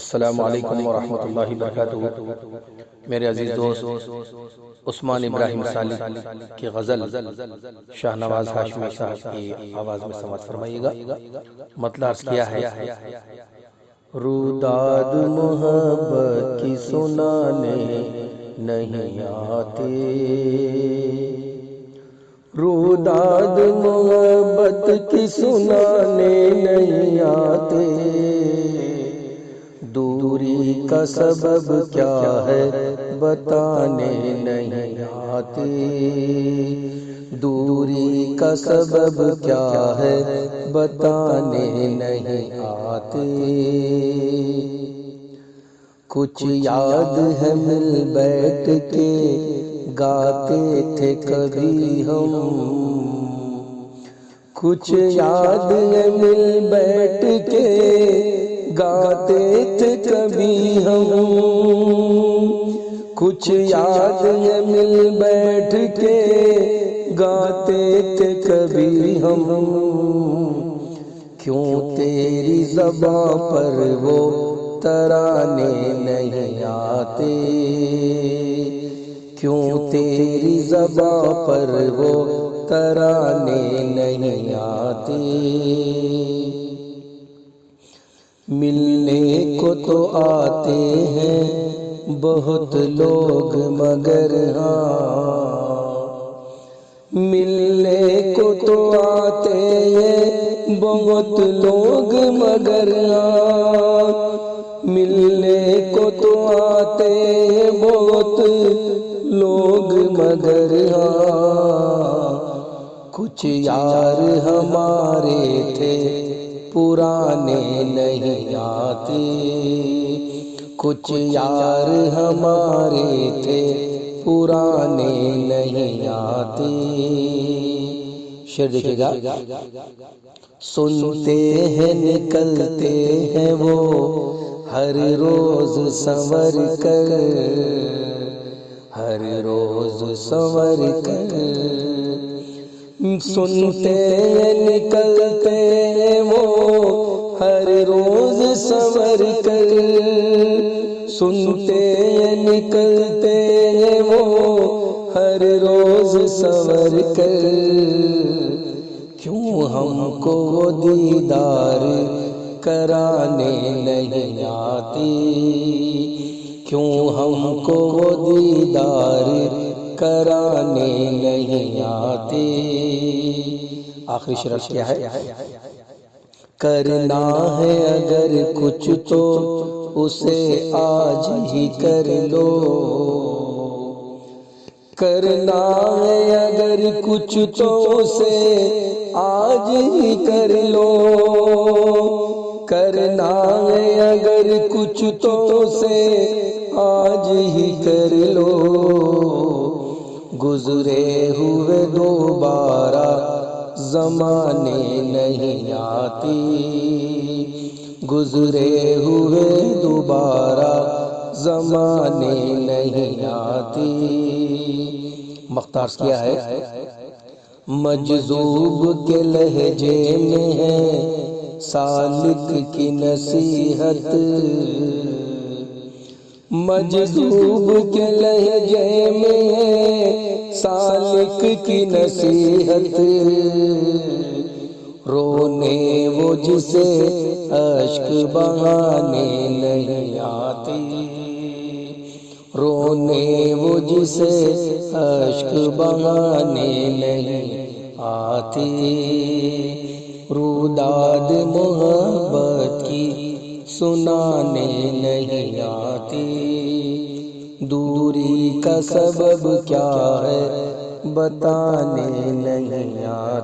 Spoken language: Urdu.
السلام علیکم ورحمۃ اللہ وبرکاتہ۔ میرے عزیز دوست عثمان ابراہیم سالی کی غزل شاہ نواز ہاشمی صاحب کی آواز میں سماعت فرمائیے گا۔ مطلع عرض کیا ہے، روداد محبت کی سنانے نہیں آتے، روداد محبت کی سنانے نہیں آتے، دوری کا سبب کیا ہے بتانے نہیں آتے، دوری کا سبب کیا ہے بتانے نہیں آتے۔ کچھ یاد ہے مل بیٹھ کے گاتے تھے کبھی ہم، کچھ یاد ہے مل بیٹھ کے گاتے تھے کبھی ہم، کچھ یاد ہے مل بیٹھ کے گاتے تھے کبھی ہم، کیوں تیری زباں پر وہ ترانے نہیں آتے، کیوں تیری زباں پر وہ ترانے نہیں آتے۔ ملنے کو تو آتے ہیں بہت لوگ مگر ہاں، ملنے کو تو آتے ہیں بہت لوگ مگر ہاں، ملنے کو تو آتے ہیں بہت لوگ مگر ہاں، کچھ یار ہمارے تھے پرانے نہیں آتے، کچھ یار ہمارے تھے پرانے نہیں آتے۔ شعر دیکھیے گا، سنتے ہیں نکلتے ہیں وہ ہر روز سنور کر، ہر روز سنور کر، سنتے ہیں نکلتے ہیں وہ ہر روز سنور کر، سنتے ہیں نکلتے ہیں وہ ہر روز سنور کر، کیوں ہم کو وہ دیدار کرانے نہیں آتے، کیوں ہم کو وہ دیدار کرانے نہیں آتے۔ آخری شعر کیا ہے، کرنا ہے اگر کچھ تو اسے آج ہی کر لو، کرنا ہے اگر کچھ تو اسے آج ہی کر لو، کرنا ہے اگر کچھ تو اسے آج ہی کر لو، گزرے ہوئے دوبارہ زمانے نہیں آتے، گزرے ہوئے دوبارہ زمانے نہیں آتے۔ مختار کیا ہے، مجذوب کے لہجے میں ہے سالک کی نصیحت، مجذوب کے لہجے میں ہے سالک کی نصیحت، رونے وہ جسے اشک بہانے نہیں آتے، رونے وہ جسے اشک بہانے نہیں آتے، روداد محبت کی سنانے نہیں آتے، دوری کا سبب کیا ہے بتانے نہیں آتے۔